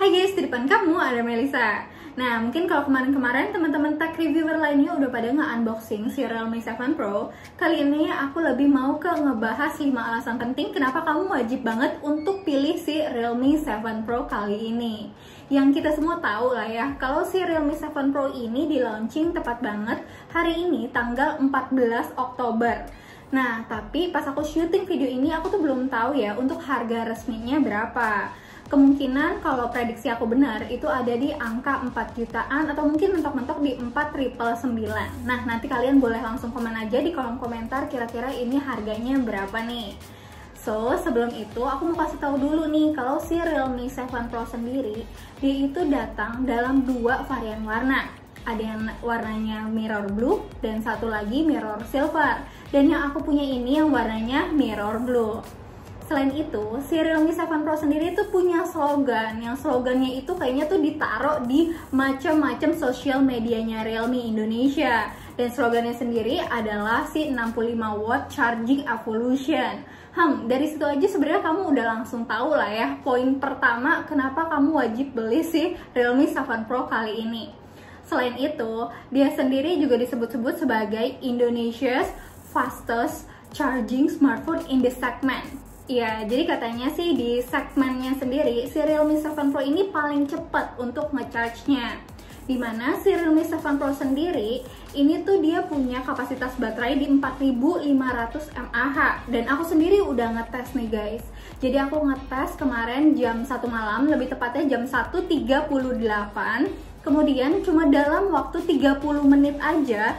Hai guys, di depan kamu ada Melisa. Nah, mungkin kalau kemarin-kemarin teman-teman tech reviewer lainnya udah pada nge-unboxing si Realme 7 Pro, kali ini aku lebih mau ke ngebahas 5 alasan penting kenapa kamu wajib banget untuk pilih si Realme 7 Pro kali ini. Yang kita semua tahu lah ya, kalau si Realme 7 Pro ini di launching tepat banget hari ini tanggal 14 Oktober. Nah, tapi pas aku syuting video ini aku tuh belum tahu ya untuk harga resminya berapa. Kemungkinan kalau prediksi aku benar itu ada di angka 4 jutaan atau mungkin mentok-mentok di 4.999. Nah, nanti kalian boleh langsung komen aja di kolom komentar kira-kira ini harganya berapa nih. So, sebelum itu aku mau kasih tahu dulu nih kalau si Realme 7 Pro sendiri dia itu datang dalam 2 varian warna. Ada yang warnanya mirror blue dan satu lagi mirror silver. Dan yang aku punya ini yang warnanya mirror blue. Selain itu, si Realme 7 Pro sendiri tuh punya slogan. Yang slogannya itu kayaknya tuh ditaruh di macam-macam sosial medianya Realme Indonesia. Dan slogannya sendiri adalah si 65 watt charging evolution. Dari situ aja sebenarnya kamu udah langsung tahu lah ya, poin pertama kenapa kamu wajib beli si Realme 7 Pro kali ini. Selain itu, dia sendiri juga disebut-sebut sebagai Indonesia's fastest charging smartphone in the segment. Ya, jadi katanya sih di segmennya sendiri, si Realme 7 Pro ini paling cepat untuk nge-charge-nya. Dimana si Realme 7 Pro sendiri, ini tuh dia punya kapasitas baterai di 4500 mAh. Dan aku sendiri udah ngetes nih guys. Jadi aku ngetes kemarin jam 1 malam, lebih tepatnya jam 1.38. Kemudian cuma dalam waktu 30 menit aja,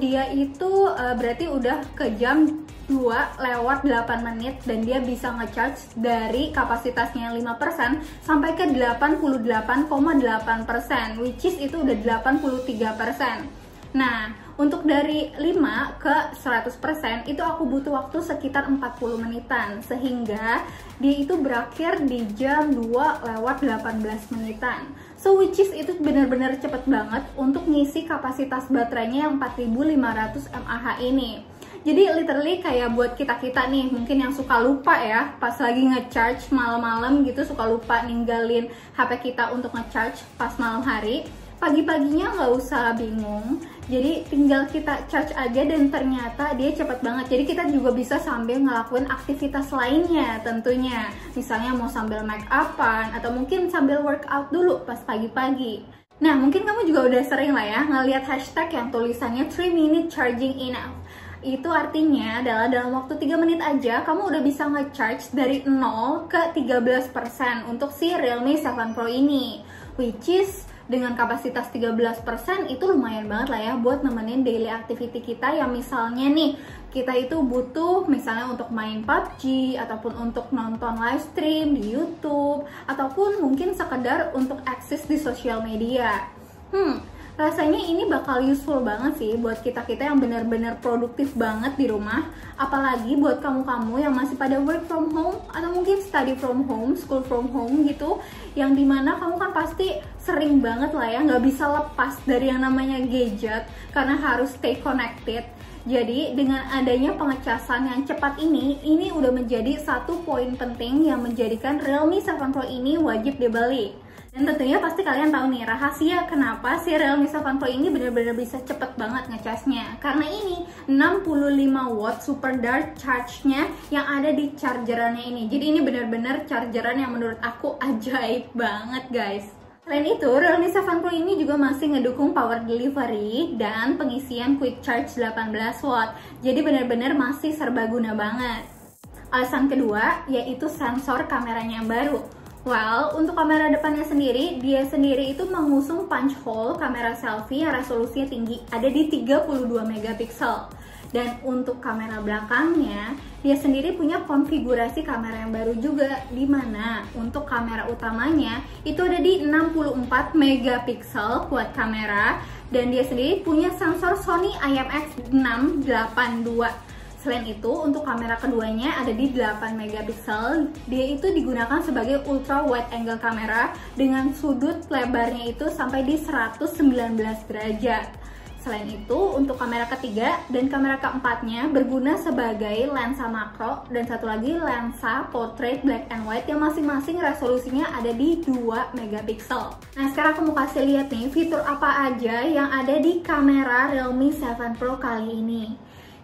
dia itu berarti udah ke jam 2/8 menit dan dia bisa nge-charge dari kapasitasnya 5% sampai ke 88,8%, which is itu udah 83%. Nah, untuk dari 5 ke 100% itu aku butuh waktu sekitar 40 menitan, sehingga dia itu berakhir di jam 2/18 menitan. So which is itu benar-benar cepet banget untuk ngisi kapasitas baterainya yang 4500 mAh ini. Jadi literally kayak buat kita-kita nih mungkin yang suka lupa ya pas lagi nge-charge malam-malam gitu, suka lupa ninggalin HP kita untuk nge-charge pas malam hari. Pagi-paginya nggak usah bingung, jadi tinggal kita charge aja dan ternyata dia cepet banget. Jadi kita juga bisa sambil ngelakuin aktivitas lainnya tentunya. Misalnya mau sambil make upan atau mungkin sambil workout dulu pas pagi-pagi. Nah, mungkin kamu juga udah sering lah ya ngelihat hashtag yang tulisannya 3 minute charging enough. Itu artinya adalah dalam waktu 3 menit aja kamu udah bisa nge-charge dari 0 ke 13% untuk si Realme 7 Pro ini. Which is dengan kapasitas 13% itu lumayan banget lah ya buat nemenin daily activity kita yang misalnya nih kita itu butuh misalnya untuk main PUBG ataupun untuk nonton live stream di YouTube ataupun mungkin sekedar untuk akses di sosial media. Rasanya ini bakal useful banget sih buat kita-kita yang benar-benar produktif banget di rumah. Apalagi buat kamu-kamu yang masih pada work from home atau mungkin study from home, school from home gitu. Yang dimana kamu kan pasti sering banget lah ya nggak bisa lepas dari yang namanya gadget karena harus stay connected. Jadi dengan adanya pengecasan yang cepat ini udah menjadi satu poin penting yang menjadikan Realme 7 Pro ini wajib dibeli. Dan tentunya pasti kalian tahu nih rahasia kenapa si Realme 7 Pro ini benar-benar bisa cepet banget ngecasnya. Karena ini 65 watt super dart charge-nya yang ada di chargerannya ini. Jadi ini benar-benar chargeran yang menurut aku ajaib banget guys. Selain itu, Realme 7 Pro ini juga masih ngedukung power delivery dan pengisian quick charge 18 watt. Jadi benar-benar masih serbaguna banget. Alasan kedua yaitu sensor kameranya yang baru. Well, untuk kamera depannya sendiri, dia sendiri itu mengusung punch hole kamera selfie yang resolusinya tinggi, ada di 32 megapiksel. Dan untuk kamera belakangnya, dia sendiri punya konfigurasi kamera yang baru juga, di mana untuk kamera utamanya itu ada di 64 megapiksel quad kamera, dan dia sendiri punya sensor Sony IMX682. Selain itu, untuk kamera keduanya ada di 8 megapiksel. Dia itu digunakan sebagai ultra wide angle kamera dengan sudut lebarnya itu sampai di 119 derajat. Selain itu, untuk kamera ketiga dan kamera keempatnya berguna sebagai lensa makro dan satu lagi lensa portrait black and white yang masing-masing resolusinya ada di 2 megapiksel. Nah, sekarang aku mau kasih lihat nih fitur apa aja yang ada di kamera Realme 7 Pro kali ini.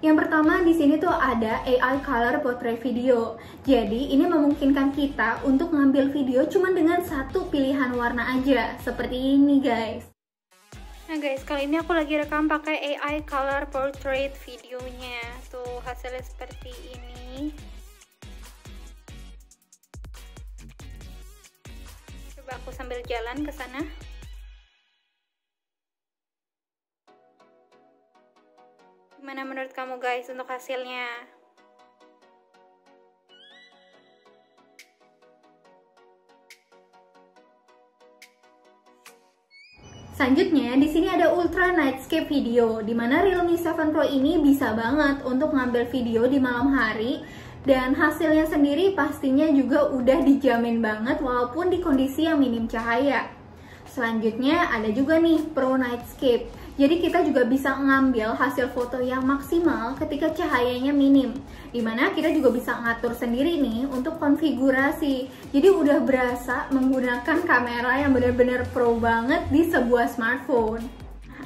Yang pertama di sini tuh ada AI Color Portrait Video. Jadi ini memungkinkan kita untuk ngambil video cuma dengan satu pilihan warna aja, seperti ini guys. Nah guys, kali ini aku lagi rekam pakai AI Color Portrait videonya. Tuh hasilnya seperti ini. Coba aku sambil jalan ke sana. Gimana menurut kamu guys untuk hasilnya? Selanjutnya, di sini ada Ultra Nightscape Video, di mana Realme 7 Pro ini bisa banget untuk ngambil video di malam hari, dan hasilnya sendiri pastinya juga udah dijamin banget walaupun di kondisi yang minim cahaya. Selanjutnya ada juga nih Pro Nightscape. Jadi kita juga bisa ngambil hasil foto yang maksimal ketika cahayanya minim. Dimana kita juga bisa ngatur sendiri nih untuk konfigurasi. Jadi udah berasa menggunakan kamera yang benar-benar pro banget di sebuah smartphone.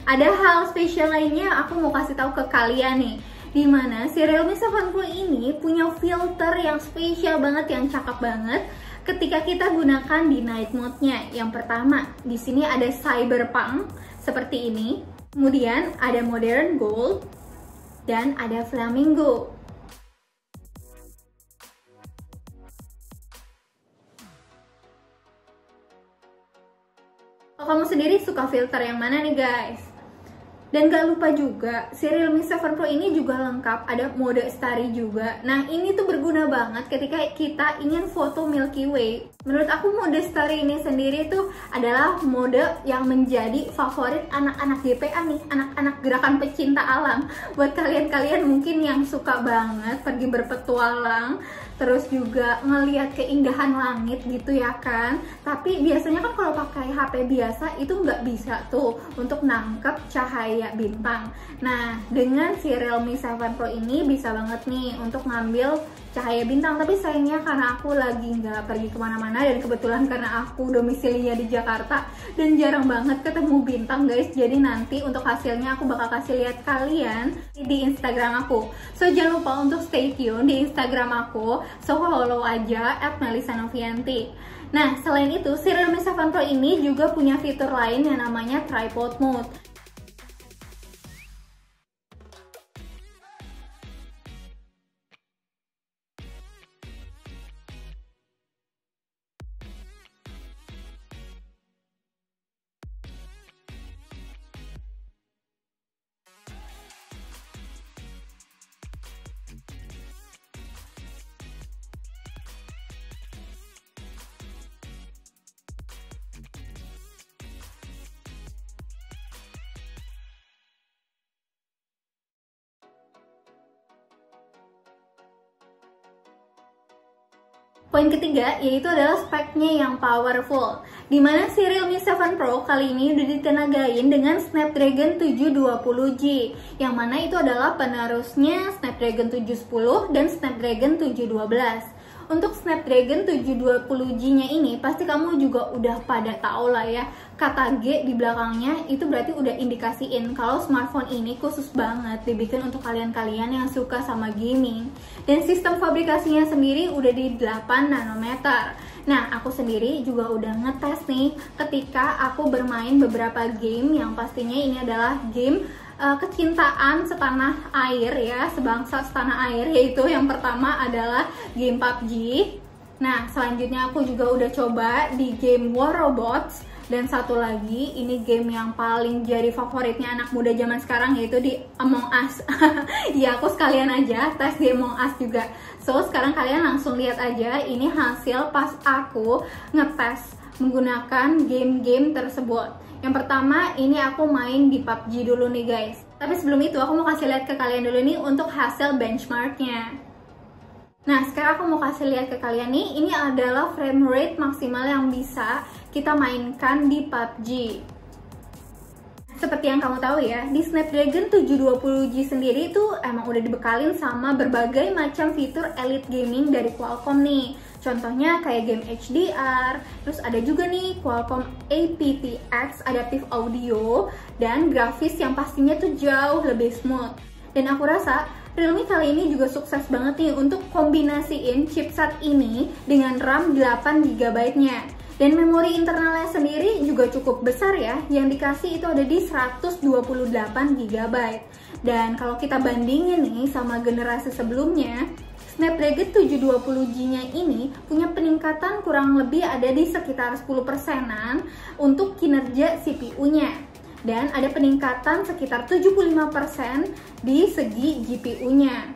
Ada hal spesial lainnya aku mau kasih tahu ke kalian nih. Dimana si Realme 7 Pro ini punya filter yang spesial banget, yang cakep banget ketika kita gunakan di night mode-nya. Yang pertama, di sini ada Cyberpunk seperti ini. Kemudian ada Modern Gold dan ada Flamingo. Kalau kamu sendiri suka filter yang mana nih guys? Dan gak lupa juga, si Realme 7 Pro ini juga lengkap, ada mode Starry juga. Nah ini tuh berguna banget ketika kita ingin foto Milky Way. Menurut aku mode Starry ini sendiri tuh adalah mode yang menjadi favorit anak-anak GPA nih, anak-anak gerakan pecinta alam. Buat kalian-kalian mungkin yang suka banget pergi berpetualang, terus juga ngelihat keindahan langit gitu ya kan. Tapi biasanya kan kalau pakai HP biasa itu nggak bisa tuh untuk nangkep cahaya bintang. Nah dengan si Realme 7 Pro ini bisa banget nih untuk ngambil cahaya bintang. Tapi sayangnya karena aku lagi nggak pergi kemana-mana, dan kebetulan karena aku domisilinya di Jakarta dan jarang banget ketemu bintang guys, jadi nanti untuk hasilnya aku bakal kasih lihat kalian di Instagram aku. So jangan lupa untuk stay tune di Instagram aku, so follow aja @melisanovianti. Nah selain itu si Realme 7 Pro ini juga punya fitur lain yang namanya tripod mode. Poin ketiga yaitu adalah speknya yang powerful, dimana si Realme 7 Pro kali ini udah ditenagain dengan Snapdragon 720G, yang mana itu adalah penerusnya Snapdragon 710 dan Snapdragon 712. Untuk Snapdragon 720G-nya ini pasti kamu juga udah pada tahu lah ya, kata G di belakangnya itu berarti udah indikasiin kalau smartphone ini khusus banget dibikin untuk kalian-kalian yang suka sama gaming. Dan sistem fabrikasinya sendiri udah di 8 nanometer. Nah, aku sendiri juga udah ngetes nih ketika aku bermain beberapa game yang pastinya ini adalah game kecintaan setanah air ya, sebangsa setanah air, yaitu yang pertama adalah game PUBG. Nah, selanjutnya aku juga udah coba di game War Robots, dan satu lagi ini game yang paling jadi favoritnya anak muda zaman sekarang, yaitu di Among Us. Ya, aku sekalian aja tes di Among Us juga. So, sekarang kalian langsung lihat aja ini hasil pas aku ngetes menggunakan game-game tersebut. Yang pertama ini aku main di PUBG dulu nih guys. Tapi sebelum itu aku mau kasih lihat ke kalian dulu nih untuk hasil benchmarknya. Nah sekarang aku mau kasih lihat ke kalian nih, ini adalah frame rate maksimal yang bisa kita mainkan di PUBG. Seperti yang kamu tahu ya, di Snapdragon 720G sendiri itu emang udah dibekalin sama berbagai macam fitur elite gaming dari Qualcomm nih. Contohnya kayak game HDR, terus ada juga nih Qualcomm aptX Adaptive Audio, dan grafis yang pastinya tuh jauh lebih smooth. Dan aku rasa Realme kali ini juga sukses banget nih untuk kombinasiin chipset ini dengan RAM 8GB-nya. Dan memori internalnya sendiri juga cukup besar ya, yang dikasih itu ada di 128GB. Dan kalau kita bandingin nih sama generasi sebelumnya, Snapdragon 720G-nya ini punya peningkatan kurang lebih ada di sekitar 10%-an untuk kinerja CPU-nya. Dan ada peningkatan sekitar 75% di segi GPU-nya.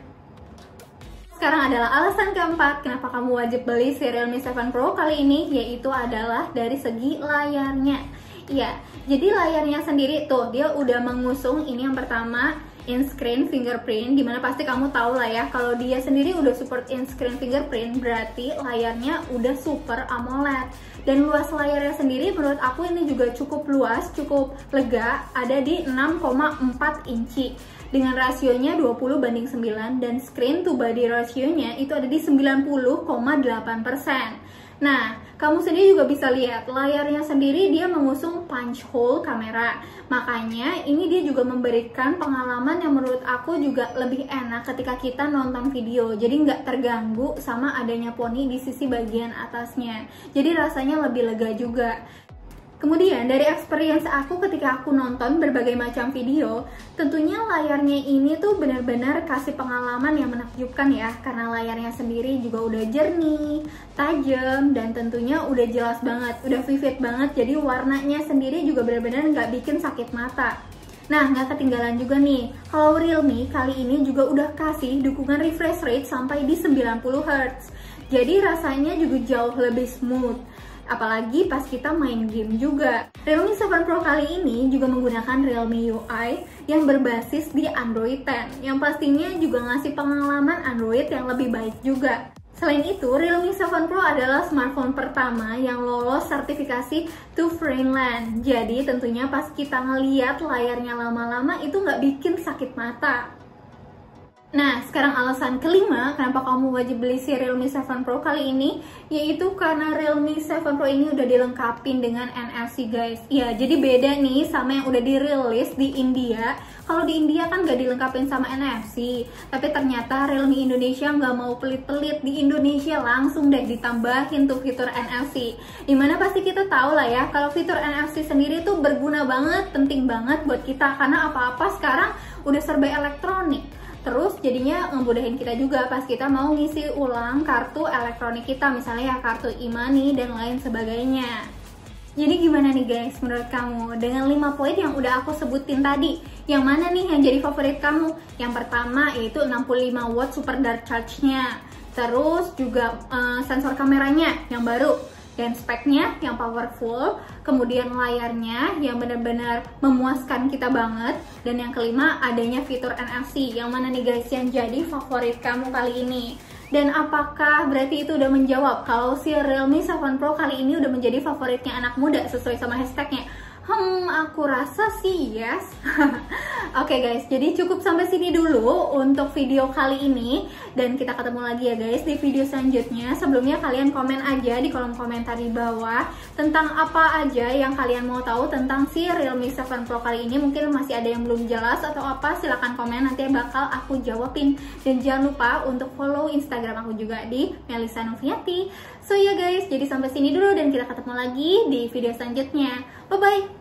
Sekarang adalah alasan keempat kenapa kamu wajib beli si Realme 7 Pro kali ini, yaitu adalah dari segi layarnya. Iya, jadi layarnya sendiri tuh dia udah mengusung ini yang pertama in-screen fingerprint, dimana pasti kamu tahu lah ya kalau dia sendiri udah support in-screen fingerprint berarti layarnya udah super AMOLED. Dan luas layarnya sendiri menurut aku ini juga cukup luas, cukup lega, ada di 6,4 inci dengan rasionya 20:9 dan screen to body rasionya itu ada di 90,8%. Nah, kamu sendiri juga bisa lihat layarnya sendiri dia mengusung punch hole kamera. Makanya ini dia juga memberikan pengalaman yang menurut aku juga lebih enak ketika kita nonton video. Jadi nggak terganggu sama adanya poni di sisi bagian atasnya. Jadi rasanya lebih lega juga. Kemudian dari experience aku ketika aku nonton berbagai macam video, tentunya layarnya ini tuh benar-benar kasih pengalaman yang menakjubkan ya, karena layarnya sendiri juga udah jernih, tajam, dan tentunya udah jelas banget, udah vivid banget, jadi warnanya sendiri juga benar-benar nggak bikin sakit mata. Nah, nggak ketinggalan juga nih, kalau Realme kali ini juga udah kasih dukungan refresh rate sampai di 90Hz, jadi rasanya juga jauh lebih smooth. Apalagi pas kita main game juga. Realme 7 Pro kali ini juga menggunakan Realme UI yang berbasis di Android 10, yang pastinya juga ngasih pengalaman Android yang lebih baik juga. Selain itu, Realme 7 Pro adalah smartphone pertama yang lolos sertifikasi to Friendland. Jadi tentunya pas kita ngeliat layarnya lama-lama itu nggak bikin sakit mata. Nah, sekarang alasan kelima kenapa kamu wajib beli si Realme 7 Pro kali ini, yaitu karena Realme 7 Pro ini udah dilengkapin dengan NFC guys. Ya, jadi beda nih sama yang udah dirilis di India. Kalau di India kan gak dilengkapin sama NFC, tapi ternyata Realme Indonesia nggak mau pelit-pelit, di Indonesia langsung deh ditambahin tuh fitur NFC. Dimana pasti kita tahu lah ya, kalau fitur NFC sendiri tuh berguna banget, penting banget buat kita, karena apa-apa sekarang udah serba elektronik. Terus jadinya ngemudahin kita juga pas kita mau ngisi ulang kartu elektronik kita, misalnya ya kartu e-money dan lain sebagainya. Jadi gimana nih guys menurut kamu dengan 5 poin yang udah aku sebutin tadi? Yang mana nih yang jadi favorit kamu? Yang pertama yaitu 65 watt super dark charge-nya. Terus juga sensor kameranya yang baru. Dan speknya yang powerful, kemudian layarnya yang benar-benar memuaskan kita banget, dan yang kelima adanya fitur NFC. Yang mana nih guys yang jadi favorit kamu kali ini? Dan apakah berarti itu udah menjawab kalau si Realme 7 Pro kali ini udah menjadi favoritnya anak muda sesuai sama hashtagnya? Aku rasa sih yes. Oke guys, jadi cukup sampai sini dulu untuk video kali ini. Dan kita ketemu lagi ya guys di video selanjutnya. Sebelumnya kalian komen aja di kolom komentar di bawah tentang apa aja yang kalian mau tahu tentang si Realme 7 Pro kali ini. Mungkin masih ada yang belum jelas atau apa, silahkan komen, nanti bakal aku jawabin. Dan jangan lupa untuk follow Instagram aku juga di Melisa Noviati. So ya guys, jadi sampai sini dulu dan kita ketemu lagi di video selanjutnya. Bye bye.